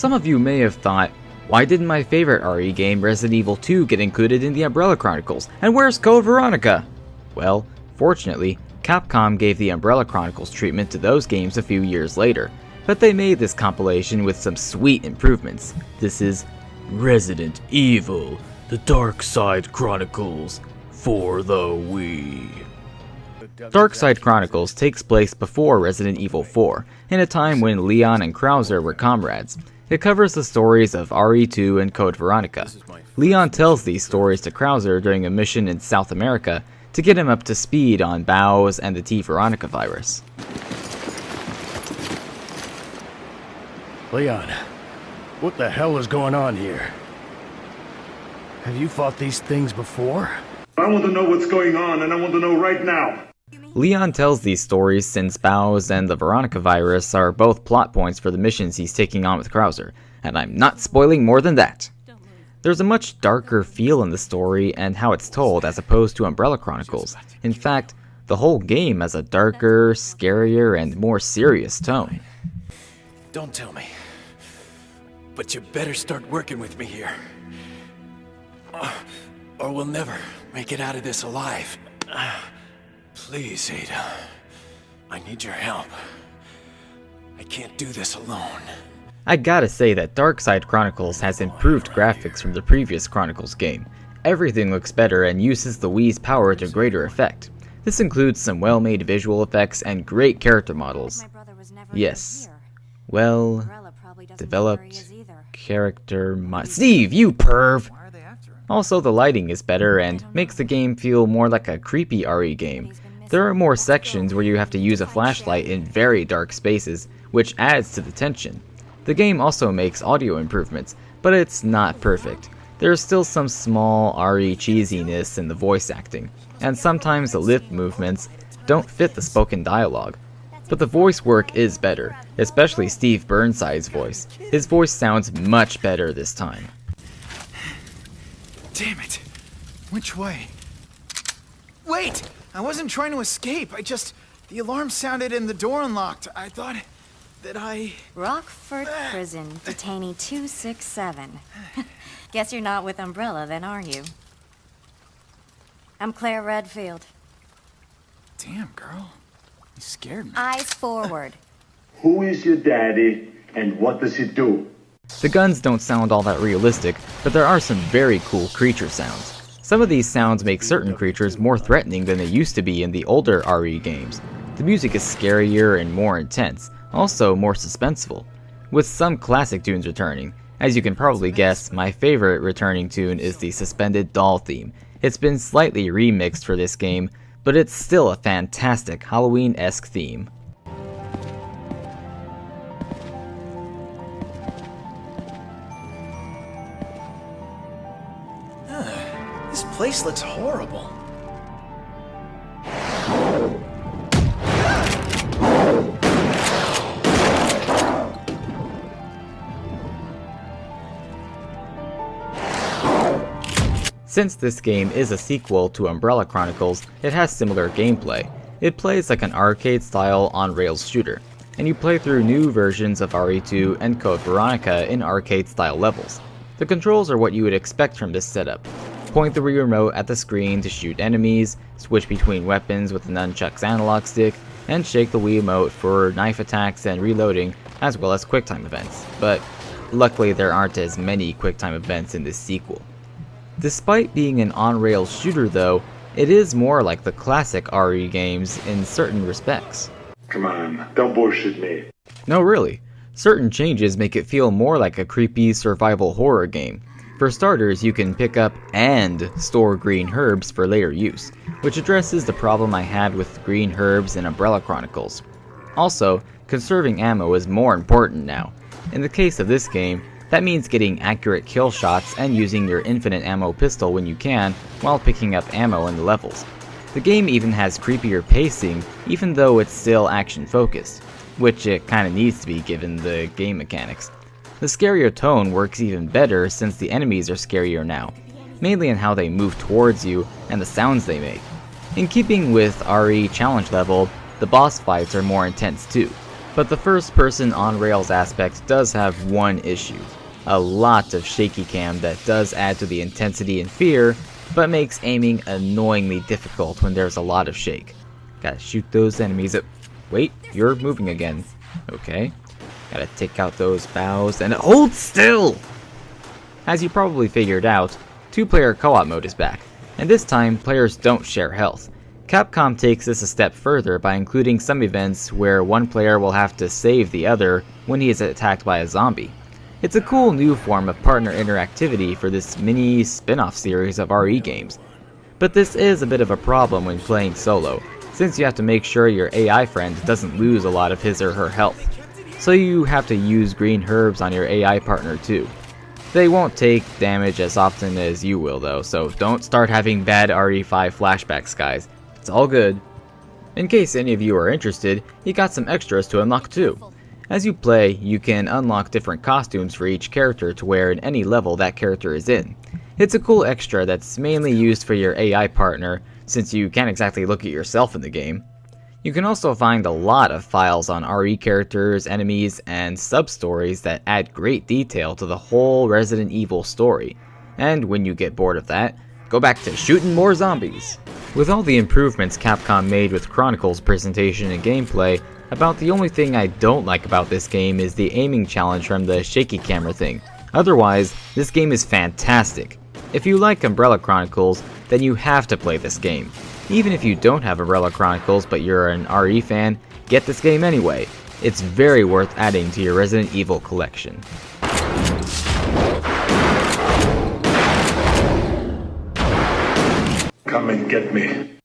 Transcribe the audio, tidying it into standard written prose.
Some of you may have thought, why didn't my favorite RE game, Resident Evil 2, get included in the Umbrella Chronicles, and where's Code Veronica? Well, fortunately, Capcom gave the Umbrella Chronicles treatment to those games a few years later, but they made this compilation with some sweet improvements. This is Resident Evil, the Darkside Chronicles, for the Wii. Darkside Chronicles takes place before Resident Evil 4, in a time when Leon and Krauser were comrades. It covers the stories of RE2 and Code Veronica. Leon tells these stories to Krauser during a mission in South America to get him up to speed on BOWs and the T. Veronica virus. Leon, what the hell is going on here? Have you fought these things before? I want to know what's going on, and I want to know right now. Leon tells these stories since BOWs and the Veronica virus are both plot points for the missions he's taking on with Krauser, and I'm not spoiling more than that. There's a much darker feel in the story and how it's told as opposed to Umbrella Chronicles. In fact, the whole game has a darker, scarier, and more serious tone. Don't tell me, but you better start working with me here. Or we'll never make it out of this alive. Please, Ada. I need your help. I can't do this alone. I gotta say that Darkside Chronicles has improved graphics from the previous Chronicles game. Everything looks better and uses the Wii's power to greater effect. This includes some well-made visual effects and great character models. Yes. Well developed character Steve, you perv! Also, the lighting is better and makes the game feel more like a creepy RE game. There are more sections where you have to use a flashlight in very dark spaces, which adds to the tension. The game also makes audio improvements, but it's not perfect. There's still some small RE cheesiness in the voice acting, and sometimes the lip movements don't fit the spoken dialogue. But the voice work is better, especially Steve Burnside's voice. His voice sounds much better this time. Damn it! Which way? Wait! I wasn't trying to escape. The alarm sounded and the door unlocked. I thought that Rockford Prison, detainee 267. Guess you're not with Umbrella then, are you? I'm Claire Redfield. Damn, girl. You scared me. Eyes forward. Who is your daddy, and what does he do? The guns don't sound all that realistic, but there are some very cool creature sounds. Some of these sounds make certain creatures more threatening than they used to be in the older RE games. The music is scarier and more intense, also more suspenseful, with some classic tunes returning. As you can probably guess, my favorite returning tune is the Suspended Doll theme. It's been slightly remixed for this game, but it's still a fantastic Halloween-esque theme. This place looks horrible. Since this game is a sequel to Umbrella Chronicles, it has similar gameplay. It plays like an arcade-style on-rails shooter, and you play through new versions of RE2 and Code Veronica in arcade-style levels. The controls are what you would expect from this setup. Point the Wii remote at the screen to shoot enemies, switch between weapons with the nunchuck's analog stick, and shake the Wii remote for knife attacks and reloading, as well as QuickTime events. But luckily there aren't as many QuickTime events in this sequel. Despite being an on-rails shooter though, it is more like the classic RE games in certain respects. Come on, don't bullshit me. No, really. Certain changes make it feel more like a creepy survival horror game. For starters, you can pick up and store green herbs for later use, which addresses the problem I had with green herbs in Umbrella Chronicles. Also, conserving ammo is more important now. In the case of this game, that means getting accurate kill shots and using your infinite ammo pistol when you can, while picking up ammo in the levels. The game even has creepier pacing, even though it's still action focused, which it kinda needs to be given the game mechanics. The scarier tone works even better since the enemies are scarier now, mainly in how they move towards you and the sounds they make. In keeping with RE challenge level, the boss fights are more intense too. But the first-person on-rails aspect does have one issue. A lot of shaky cam that does add to the intensity and fear, but makes aiming annoyingly difficult when there's a lot of shake. Gotta shoot those enemies up. Wait, you're moving again. Okay. Gotta take out those bows and hold still! As you probably figured out, 2-player co-op mode is back, and this time players don't share health. Capcom takes this a step further by including some events where one player will have to save the other when he is attacked by a zombie. It's a cool new form of partner interactivity for this mini spin-off series of RE games. But this is a bit of a problem when playing solo, since you have to make sure your AI friend doesn't lose a lot of his or her health. So you have to use green herbs on your AI partner too. They won't take damage as often as you will though, so don't start having bad RE5 flashbacks, guys. It's all good. In case any of you are interested, you got some extras to unlock too. As you play, you can unlock different costumes for each character to wear in any level that character is in. It's a cool extra that's mainly used for your AI partner, since you can't exactly look at yourself in the game. You can also find a lot of files on RE characters, enemies, and sub-stories that add great detail to the whole Resident Evil story. And when you get bored of that, go back to shooting more zombies. With all the improvements Capcom made with Chronicles presentation and gameplay, about the only thing I don't like about this game is the aiming challenge from the shaky camera thing. Otherwise, this game is fantastic. If you like Umbrella Chronicles, then you have to play this game. Even if you don't have Umbrella Chronicles but you're an RE fan, get this game anyway. It's very worth adding to your Resident Evil collection. Come and get me.